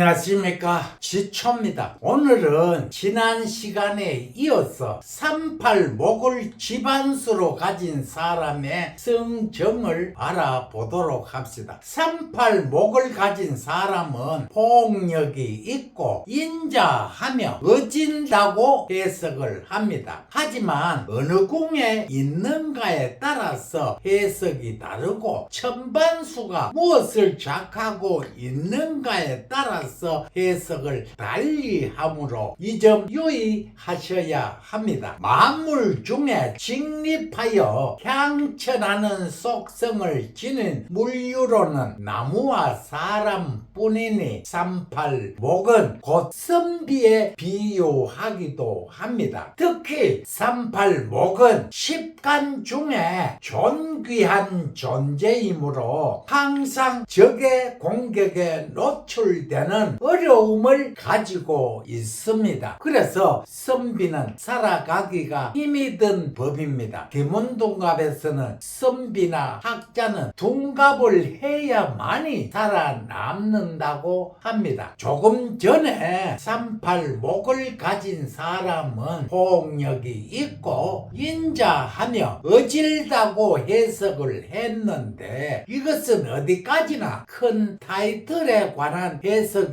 안녕하십니까, 지초입니다. 오늘은 지난 시간에 이어서 38목을 집안수로 가진 사람의 성정을 알아보도록 합시다. 38목을 가진 사람은 폭력이 있고 인자하며 어진다고 해석을 합니다. 하지만 어느 궁에 있는가에 따라서 해석이 다르고 천반수가 무엇을 작하고 있는가에 따라서 해석을 달리하므로 이 점 유의하셔야 합니다. 만물 중에 직립하여 향천하는 속성을 지닌 물류로는 나무와 사람뿐이니 38목은 곧 선비에 비유하기도 합니다. 특히 38목은 십간 중에 존귀한 존재이므로 항상 적의 공격에 노출되는 어려움을 가지고 있습니다. 그래서 선비는 살아가기가 힘이 든 법입니다. 계문동갑에서는 선비나 학자는 둔갑을 해야만이 살아남는다고 합니다. 조금 전에 38목을 가진 사람은 폭력이 있고 인자하며 어질다고 해석을 했는데 이것은 어디까지나 큰 타이틀에 관한 해석이고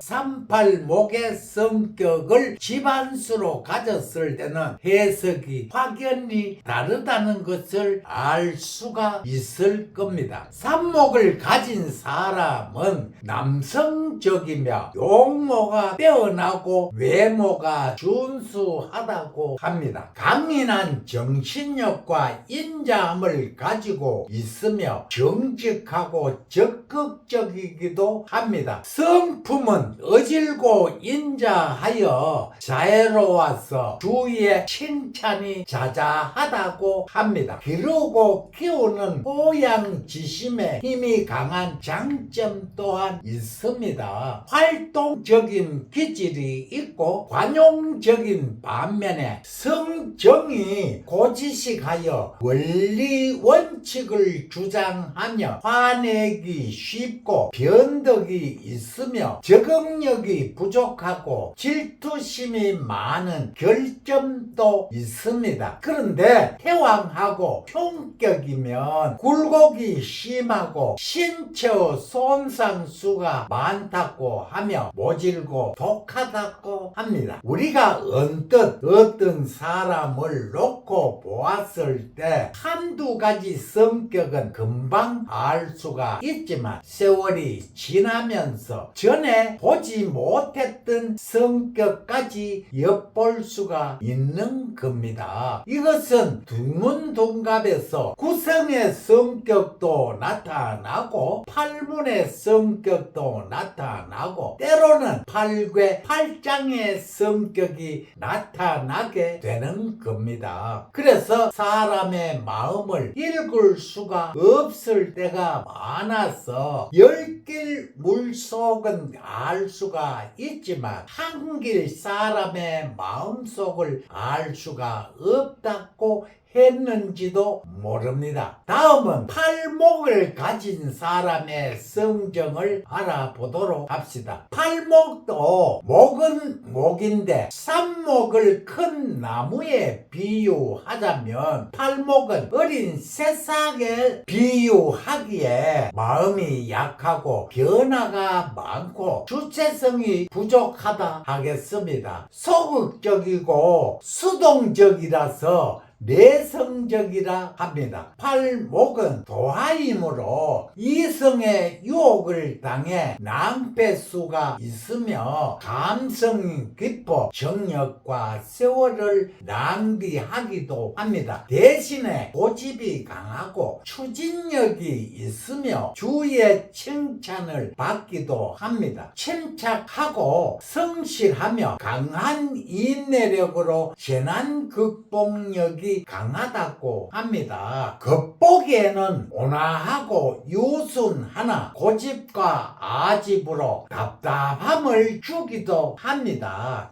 38목의 성격을 집안수로 가졌을 때는 해석이 확연히 다르다는 것을 알 수가 있을 겁니다. 삼목을 가진 사람은 남성적이며 용모가 빼어나고 외모가 준수하다고 합니다. 강인한 정신력과 인자함을 가지고 있으며 정직하고 적극적이기도 합니다. 성품은 어질고 인자하여 자애로워서 주위의 칭찬이 자자하다고 합니다. 기르고 키우는 보양지심에 힘이 강한 장점 또한 있습니다. 활동적인 기질이 있고 관용적인 반면에 성정이 고지식하여 원리 원칙을 주장하며 화내기 쉽고 변덕이 있으며 적응력이 부족하고 질투심이 많은 결점도 있습니다. 그런데 태왕하고 총격이면 굴곡이 심하고 신체의 손상수가 많다고 하며 모질고 독하다고 합니다. 우리가 언뜻 어떤 사람을 놓고 보았을 때 한두 가지 성격은 금방 알 수가 있지만 세월이 지나면서 전에 보지 못했던 성격까지 엿볼 수가 있는 겁니다. 이것은 두문동갑에서 구성의 성격도 나타나고 팔문의 성격도 나타나고 때로는 팔괴 팔장의 성격이 나타나게 되는 겁니다. 그래서 사람의 마음을 읽을 수가 없을 때가 많아서 열길 물속은 알 수가 있지만 한길 사람의 마음속을 알 수가 없다고 했는지도 모릅니다. 다음은 팔목을 가진 사람의 성정을 알아보도록 합시다. 팔목도 목은 목인데 삽목을 큰 나무에 비유하자면 팔목은 어린 새싹에 비유하기에 마음이 약하고 변화가 많고 주체성이 부족하다 하겠습니다. 소극적이고 수동적이라서 내성적이라 합니다. 팔목은 도하이므로 이성의 유혹을 당해 낭패수가 있으며 감성이 깊어 정력과 세월을 낭비하기도 합니다. 대신에 고집이 강하고 추진력이 있으며 주위의 칭찬을 받기도 합니다. 침착하고 성실하며 강한 인내력으로 재난 극복력이 강하다고 합니다. 겉보기에는 온화하고 유순하나 고집과 아집으로 답답함을 주기도 합니다.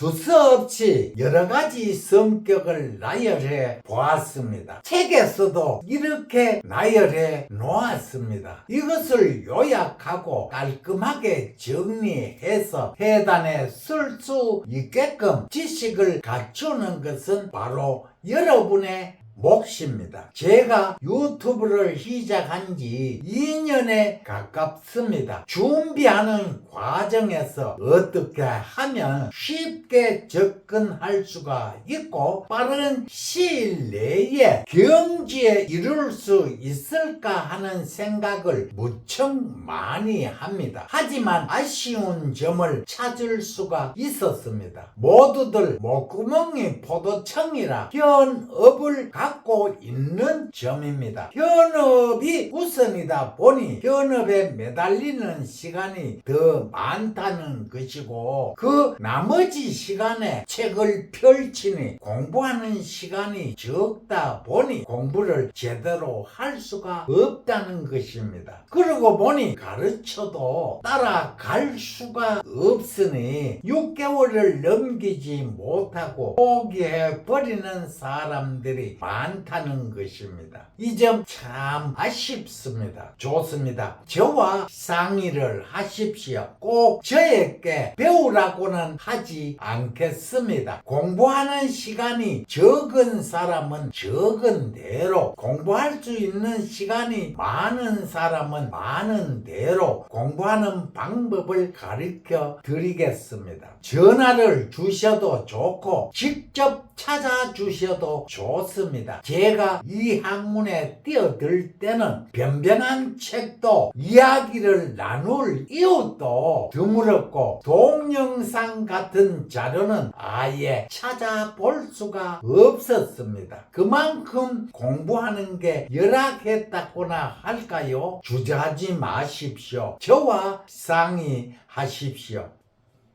두서없이 여러가지 성격을 나열해 보았습니다. 책에서도 이렇게 나열해 놓았습니다. 이것을 요약하고 깔끔하게 정리해서 해단에 쓸 수 있게끔 지식을 갖추는 것은 바로 여러분의 몫입니다. 제가 유튜브를 시작한 지 2년에 가깝습니다. 준비하는 과정에서 어떻게 하면 쉽게 접근할 수가 있고 빠른 시일 내에 경지에 이룰 수 있을까 하는 생각을 무척 많이 합니다. 하지만 아쉬운 점을 찾을 수가 있었습니다. 모두들 목구멍이 포도청이라 현업을 갖고 있는 점입니다. 현업이 우선이다 보니 현업에 매달리는 시간이 더 많다는 것이고 그 나머지 시간에 책을 펼치니 공부하는 시간이 적다 보니 공부를 제대로 할 수가 없다는 것입니다. 그러고 보니 가르쳐도 따라갈 수가 없으니 6개월을 넘기지 못하고 포기해 버리는 사람들이 많다는 것입니다. 이 점 참 아쉽습니다. 좋습니다. 저와 상의를 하십시오. 꼭 저에게 배우라고는 하지 않겠습니다. 공부하는 시간이 적은 사람은 적은 대로, 공부할 수 있는 시간이 많은 사람은 많은 대로 공부하는 방법을 가르쳐 드리겠습니다. 전화를 주셔도 좋고 직접 찾아주셔도 좋습니다. 제가 이 학문에 뛰어들 때는 변변한 책도 이야기를 나눌 이웃도 드물었고 동영상 같은 자료는 아예 찾아볼 수가 없었습니다. 그만큼 공부하는 게 열악했다거나 할까요? 주저하지 마십시오. 저와 상의하십시오.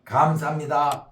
감사합니다.